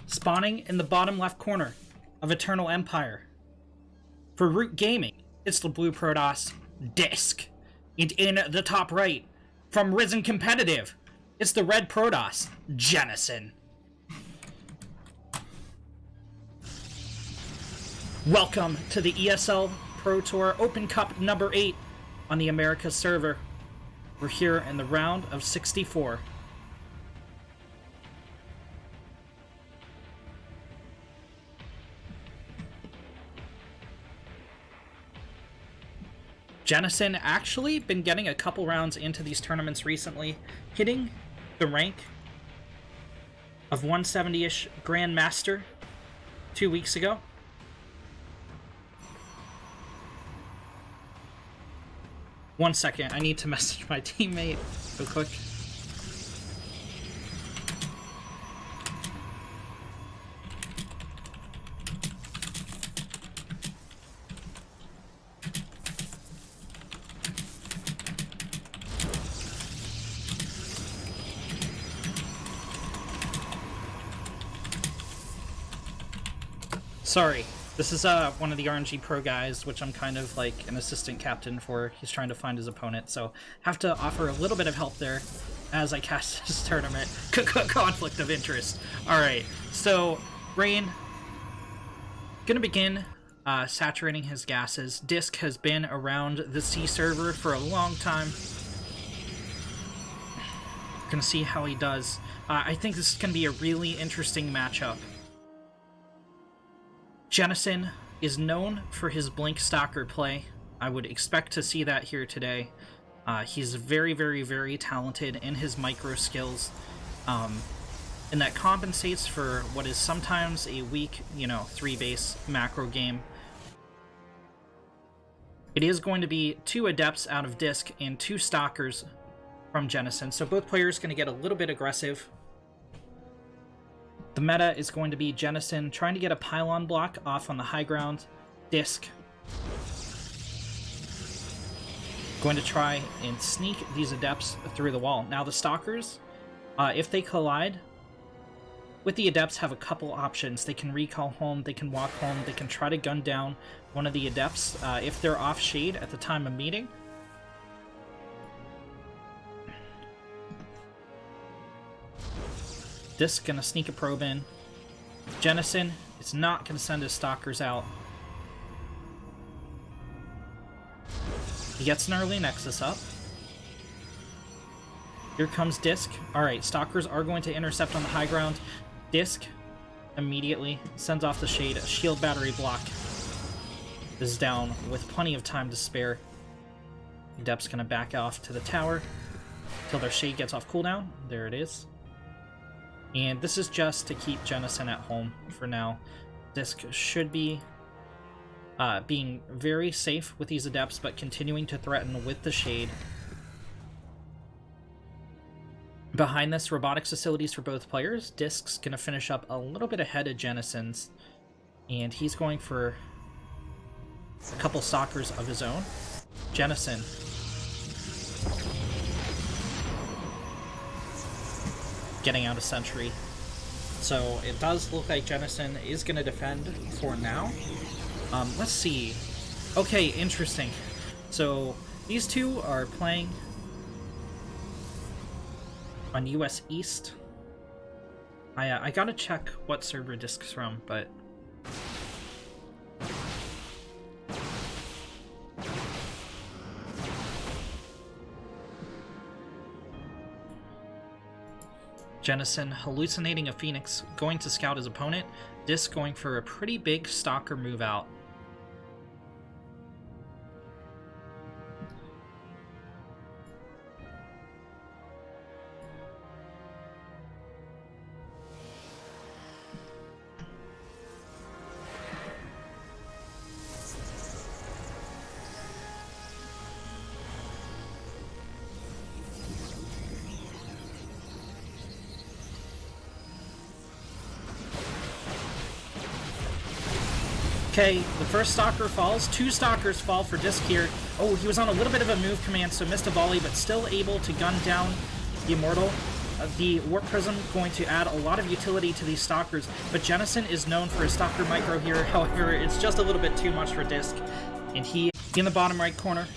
spawning in the bottom left corner of Eternal Empire. For Root Gaming, it's the blue Protoss, Disc. And in the top right, from Risen Competitive, it's the red Protoss, Jennison. Welcome to the ESL Pro Tour Open Cup number 8 on the Americas server. We're here in the round of 64. Jennison actually been getting a couple rounds into these tournaments recently, hitting the rank of 170-ish Grandmaster 2 weeks ago. One second, I need to message my teammate real quick. Sorry, this is one of the RNG Pro guys, which I'm kind of like an assistant captain for. He's trying to find his opponent, so have to offer a little bit of help there as I cast this tournament. Conflict of interest. Alright, so Rain, gonna begin saturating his gases. Disc has been around the C server for a long time. Gonna see how he does. I think this is gonna be a really interesting matchup. Jennison is known for his Blink Stalker play. I would expect to see that here today. He's very, very, very talented in his micro skills. And that compensates for what is sometimes a weak, 3-base macro game. It is going to be 2 Adepts out of Disc and 2 Stalkers from Jennison, so both players going to get a little bit aggressive. The meta is going to be Jennison trying to get a pylon block off on the high ground. Disc going to try and sneak these Adepts through the wall. Now the Stalkers, if they collide with the Adepts, have a couple options. They can recall home, they can walk home, they can try to gun down one of the Adepts if they're off shade at the time of meeting. Disc gonna sneak a probe in. Jennison is not gonna send his Stalkers out. He gets an early Nexus up. Here comes Disc. Alright, Stalkers are going to intercept on the high ground. Disc immediately sends off the shade. A shield battery block is down with plenty of time to spare. Adept's gonna back off to the tower until their shade gets off cooldown. There it is. And this is just to keep Jennison at home for now. Disc should be being very safe with these Adepts, but continuing to threaten with the shade. Behind this, robotics facilities for both players. Disc's going to finish up a little bit ahead of Jennison's, and he's going for a couple Stalkers of his own. Jennison getting out a sentry. So it does look like Jennison is going to defend for now. Let's see. Okay, interesting. So these two are playing on US East. I gotta check what server Disc's from, but Jennison hallucinating a Phoenix, going to scout his opponent. Disc going for a pretty big Stalker move out. Okay, the first Stalker falls. 2 Stalkers fall for Disc here. Oh, he was on a little bit of a move command, so missed a volley, but still able to gun down the Immortal. the Warp Prism going to add a lot of utility to these Stalkers, but Jennison is known for his Stalker Micro here. However, it's just a little bit too much for Disc. And he, in the bottom right corner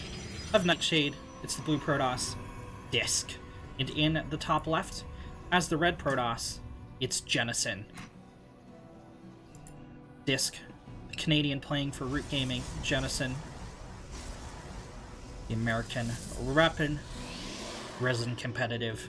of Nightshade, it's the blue Protoss, Disc. And in the top left, as the red Protoss, it's Jennison. Disc, the Canadian playing for Root Gaming, Jennison, the American reppin', resident competitive.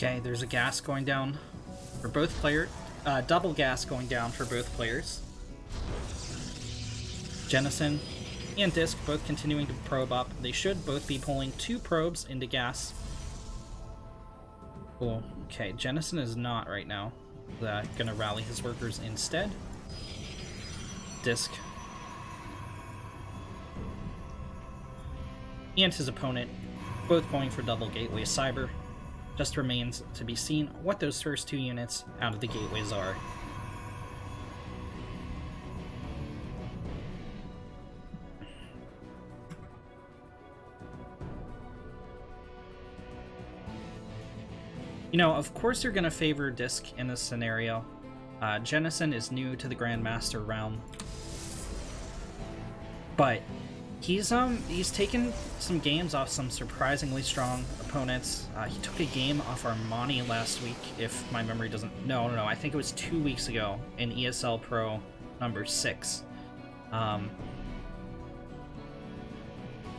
Okay, there's a gas going down for both players. Double gas going down for both players. Jennison and Disc both continuing to probe up. They should both be pulling 2 probes into gas. Cool. Okay, Jennison is not right now. Gonna rally his workers instead. Disc. And his opponent both going for double gateway cyber. Just remains to be seen what those first 2 units out of the gateways are. You know, of course you're going to favor Disc in this scenario. Jennison is new to the Grandmaster realm. But he's taken some games off some surprisingly strong opponents. He took a game off Armani last week, if my memory doesn't... No, I think it was 2 weeks ago in ESL Pro number 6.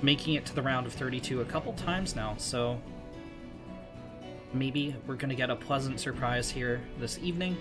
Making it to the round of 32 a couple times now, so maybe we're going to get a pleasant surprise here this evening.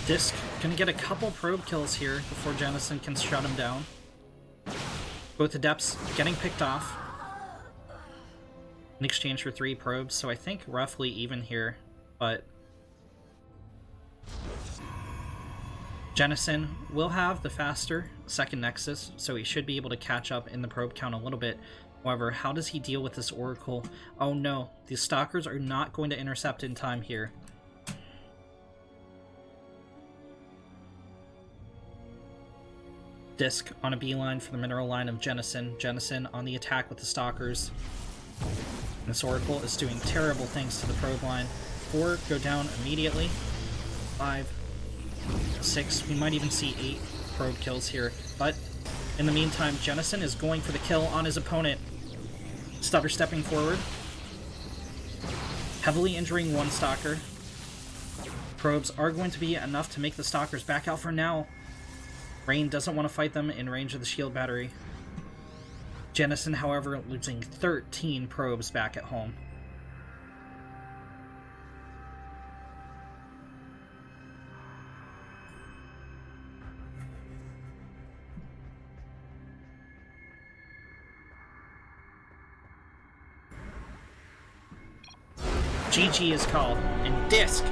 Disc gonna get a couple probe kills here before Jennison can shut him down. Both Adepts getting picked off in exchange for 3 probes, so I think roughly even here, but Jennison will have the faster second Nexus, so he should be able to catch up in the probe count a little bit. However, how does he deal with this Oracle? Oh no, the Stalkers are not going to intercept in time here. Disc on a beeline for the mineral line of Jennison. Jennison on the attack with the Stalkers. And this Oracle is doing terrible things to the probe line. 4 go down immediately. 5, 6, we might even see 8 probe kills here. But in the meantime, Jennison is going for the kill on his opponent. Stutter stepping forward. Heavily injuring 1 Stalker. Probes are going to be enough to make the Stalkers back out for now. Rain doesn't want to fight them in range of the shield battery. Jennison, however, losing 13 probes back at home. GG is called, and Disc